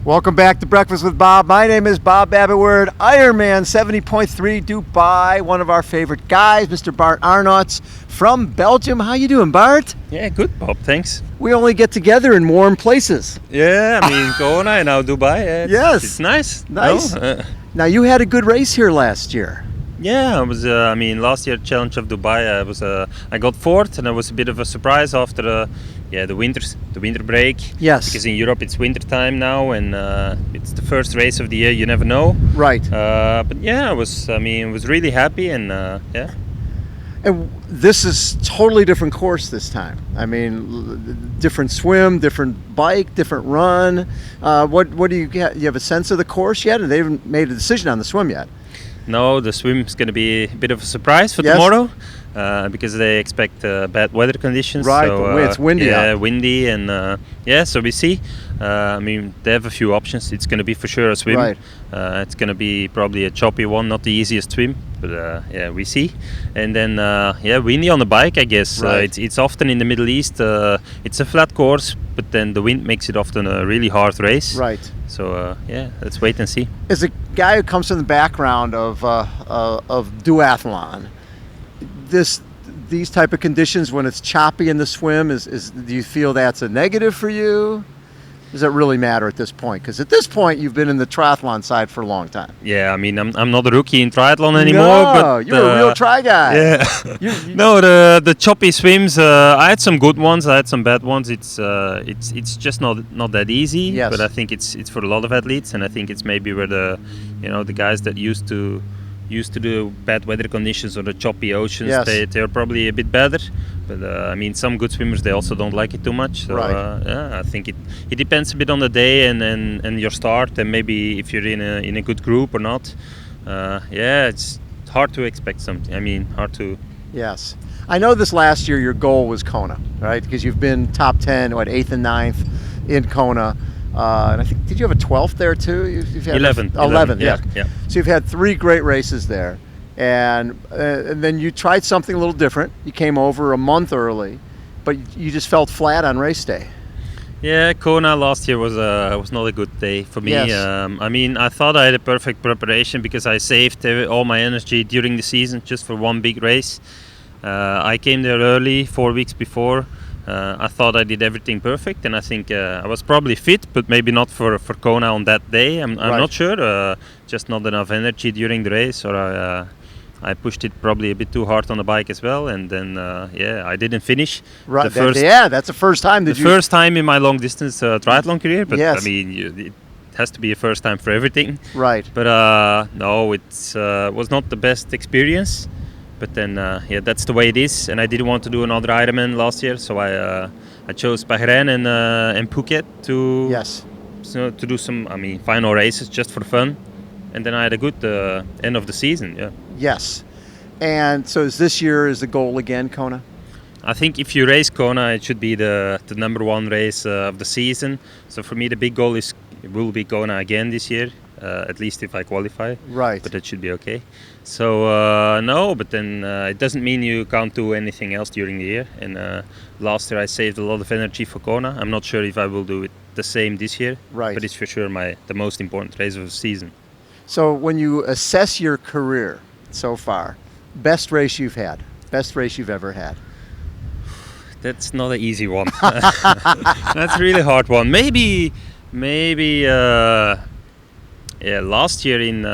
Welcome back to Breakfast with Bob. My name is Bob Babbitt. We're at Ironman 70.3 Dubai. One of our favorite guys, Mr. Bart Aernouts from Belgium. How you doing, Bart? Yeah, good, Bob. Thanks. We only get together in warm places. Yeah, I mean, Kona and now Dubai. Yes. It's nice. Nice. No? Now, you had a good race here last year. Yeah, I was. Last year Challenge of Dubai, I got fourth, and it was a bit of a surprise after the winter break. Yes. Because in Europe it's winter time now, and it's the first race of the year. You never know. Right. But yeah, I was really happy, and yeah. And this is totally different course this time. I mean, different swim, different bike, different run. What do you get? You have a sense of the course yet? And they haven't made a decision on the swim yet. No, the swim is going to be a bit of a surprise for tomorrow because they expect bad weather conditions. Right, so, it's windy. Yeah, windy, and so we see. They have a few options. It's going to be for sure a swim. Right. It's going to be probably a choppy one, not the easiest swim, but we see. And then windy on the bike, I guess. Right. It's often in the Middle East. It's a flat course, but then the wind makes it often a really hard race. Right. So let's wait and see. As a guy who comes from the background of duathlon, these type of conditions when it's choppy in the swim, do you feel that's a negative for you? Does it really matter at this point? Because at this point, you've been in the triathlon side for a long time. Yeah, I mean, I'm not a rookie in triathlon anymore. No, but you're a real tri guy. Yeah. No, the choppy swims. I had some good ones. I had some bad ones. It's just not that easy. Yes. But I think it's for a lot of athletes, and I think it's maybe where the guys that used to do bad weather conditions or the choppy oceans, Yes. they're probably a bit better. But some good swimmers, they also don't like it too much. So Right. I think it depends a bit on the day and your start, and maybe if you're in a good group or not. It's hard to expect something. I mean, hard to. Yes. I know this last year your goal was Kona, right? Because you've been top 10, 8th and 9th in Kona. And I think, did you have a 12th there too? You've had 11. 11, yeah. Yeah. So you've had 3 great races there. And then you tried something a little different. You came over a month early, but you just felt flat on race day. Yeah, Kona last year was not a good day for me. Yes. I thought I had a perfect preparation because I saved all my energy during the season just for one big race. I came there early, 4 weeks before. I thought I did everything perfect, and I think I was probably fit, but maybe not for Kona on that day. I'm Right. not sure. Just not enough energy during the race, or I pushed it probably a bit too hard on the bike as well, and then I didn't finish. Right. The That's the first time. first time in my long distance triathlon career, but Yes. I mean, it has to be a first time for everything. Right. But no, it was not the best experience. But then that's the way it is, and I didn't want to do another Ironman last year, so I chose Bahrain and Phuket to do some final races just for fun, and then I had a good end of the season. Yeah. Yes. And so is the goal again, Kona? I think if you race Kona, it should be the number one race of the season. So for me, the big goal will be Kona again this year, at least if I qualify. Right. But that should be okay. So no, but then it doesn't mean you can't do anything else during the year. And last year I saved a lot of energy for Kona. I'm not sure if I will do it the same this year. Right. But it's for sure the most important race of the season. So when you assess your career so far, best race you've ever had? That's not an easy one. That's a really hard one. Maybe last year in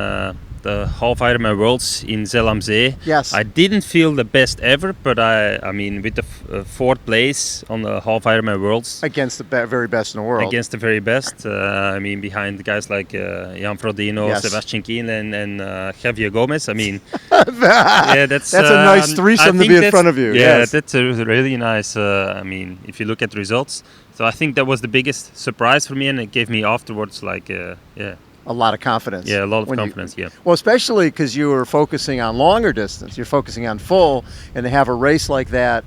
the half Ironman Worlds in Zell am See. Yes. I didn't feel the best ever, but with the fourth place on the half Ironman Worlds Against the very best in the world. against the very best. Behind the guys like Jan Frodeno, Yes. Sebastian Kiel, and Javier Gomez. That's a nice threesome to be in front of you. Yeah, Yes. that's a really nice. If you look at the results, so I think that was the biggest surprise for me, and it gave me afterwards A lot of confidence. a lot of When you- confidence. Well, especially because you were focusing on longer distance. You're focusing on full, and to have a race like that,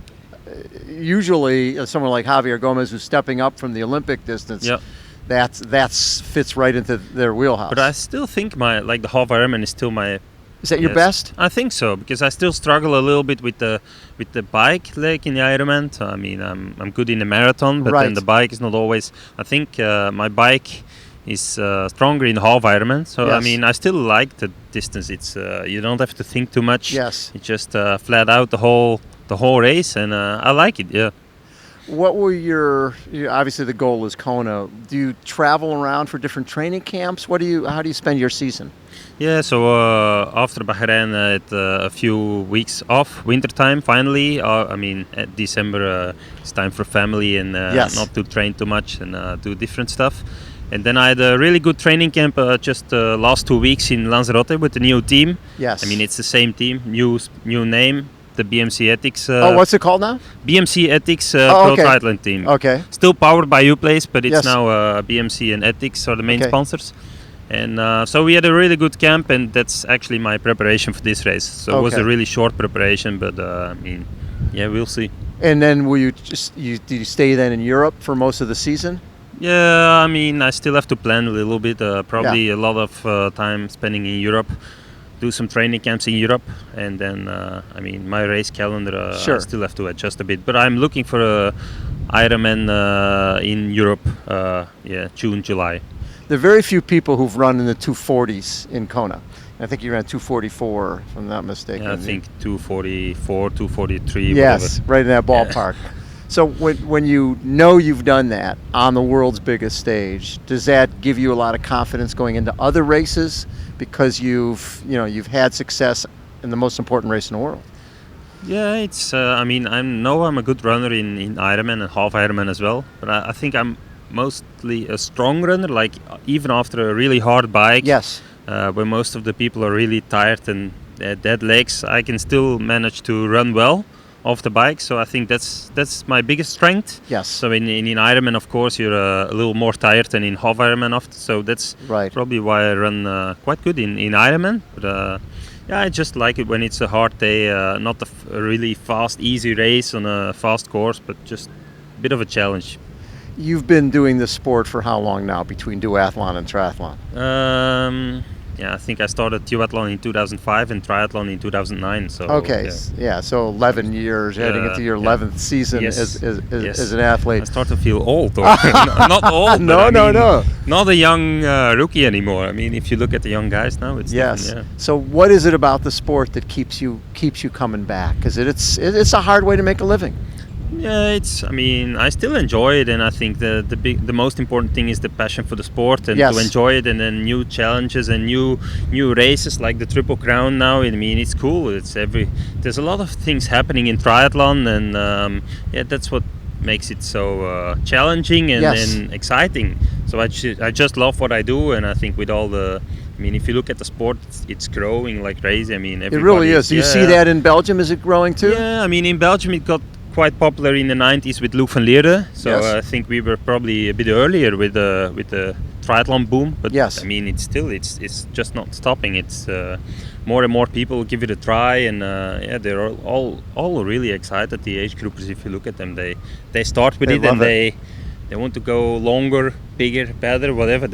usually someone like Javier Gomez who's stepping up from the Olympic distance, Yeah. that's fits right into their wheelhouse. But I still think the half Ironman is still my. Is that your Yes. best? I think so, because I still struggle a little bit with the bike leg in the Ironman. I'm good in the marathon, but Right. then the bike is not always. I think my bike is stronger in half Ironman. So I Yes. mean, I still like the distance. It's you don't have to think too much. Yes. It's just flat out the whole race, and I like it. Yeah. What were obviously the goal is Kona. Do you travel around for different training camps? How do you spend your season? Yeah, so after Bahrain, I had a few weeks off, winter time finally. I mean, at December, it's time for family and Yes. not to train too much and do different stuff. And then I had a really good training camp just last 2 weeks in Lanzarote with the new team. Yes. I mean, it's the same team, new name, the BMC Ethics. What's it called now? BMC Ethics Oh, Pro okay. Triathlon team. Okay. Still powered by Uplace, but it's Yes. now BMC and Ethics are the main Okay. sponsors. And so we had a really good camp, and that's actually my preparation for this race. So it was Okay. a really short preparation, but I mean, yeah, we'll see. And then did you stay then in Europe for most of the season? Yeah, I mean, I still have to plan a little bit. Probably a lot of time spending in Europe, do some training camps in Europe, and then I mean, my race calendar, Sure. I still have to adjust a bit. But I'm looking for a Ironman in Europe, June, July. There are very few people who've run in the 240s in Kona. I think you ran 244, if I'm not mistaken. Yeah, I think 244, 243. Yes, whatever. right in that ballpark. So when you know you've done that on the world's biggest stage, does that give you a lot of confidence going into other races because you've had success in the most important race in the world? Yeah, it's. I mean, I'm a good runner in Ironman and half Ironman as well. But I think I'm mostly a strong runner. Like even after a really hard bike, Yes. where most of the people are really tired and dead legs, I can still manage to run well off the bike. So I think that's my biggest strength. Yes. So in Ironman, of course, you're a little more tired than in half Ironman often. So that's Right. probably why I run quite good in Ironman. But yeah, I just like it when it's a hard day, not a really fast, easy race on a fast course, but just a bit of a challenge. You've been doing this sport for how long now, between duathlon and triathlon? Yeah, I think I started duathlon in 2005 and triathlon in 2009. So Okay, yeah. so 11 years, heading into your 11th season Yes. as Yes. an athlete. I start to feel old, or not old. No, but I mean, no. not a young rookie anymore. I mean, if you look at the young guys now, it's Yes. different, yeah. So what is it about the sport that keeps you coming back? Because it's a hard way to make a living. Yeah, I mean, I still enjoy it, and I think the most important thing is the passion for the sport and Yes. to enjoy it, and then new challenges and new races like the Triple Crown now. I mean, it's cool. There's a lot of things happening in triathlon, and yeah, that's what makes it so challenging and, Yes. and exciting. So I just love what I do, and I think with all the. I mean, if you look at the sport, it's growing like crazy. I mean, It really is. Do you see that in Belgium? Is it growing too? Yeah, I mean, in Belgium it got quite popular in the 90s with Luc van Lierde. So Yes. I think we were probably a bit earlier with the triathlon boom. But Yes. I mean, it's just not stopping. It's more and more people give it a try, and yeah, they're all really excited. The age groupers, if you look at them, they start with They it love and it. they want to go longer, bigger, better, whatever.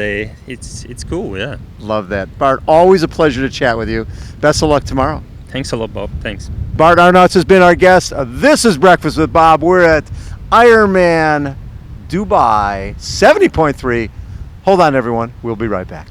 It's cool. Yeah. Love that. Bart, always a pleasure to chat with you. Best of luck tomorrow. Thanks a lot, Bob. Thanks. Bart Aernouts has been our guest. This is Breakfast with Bob. We're at Ironman Dubai 70.3. Hold on, everyone. We'll be right back.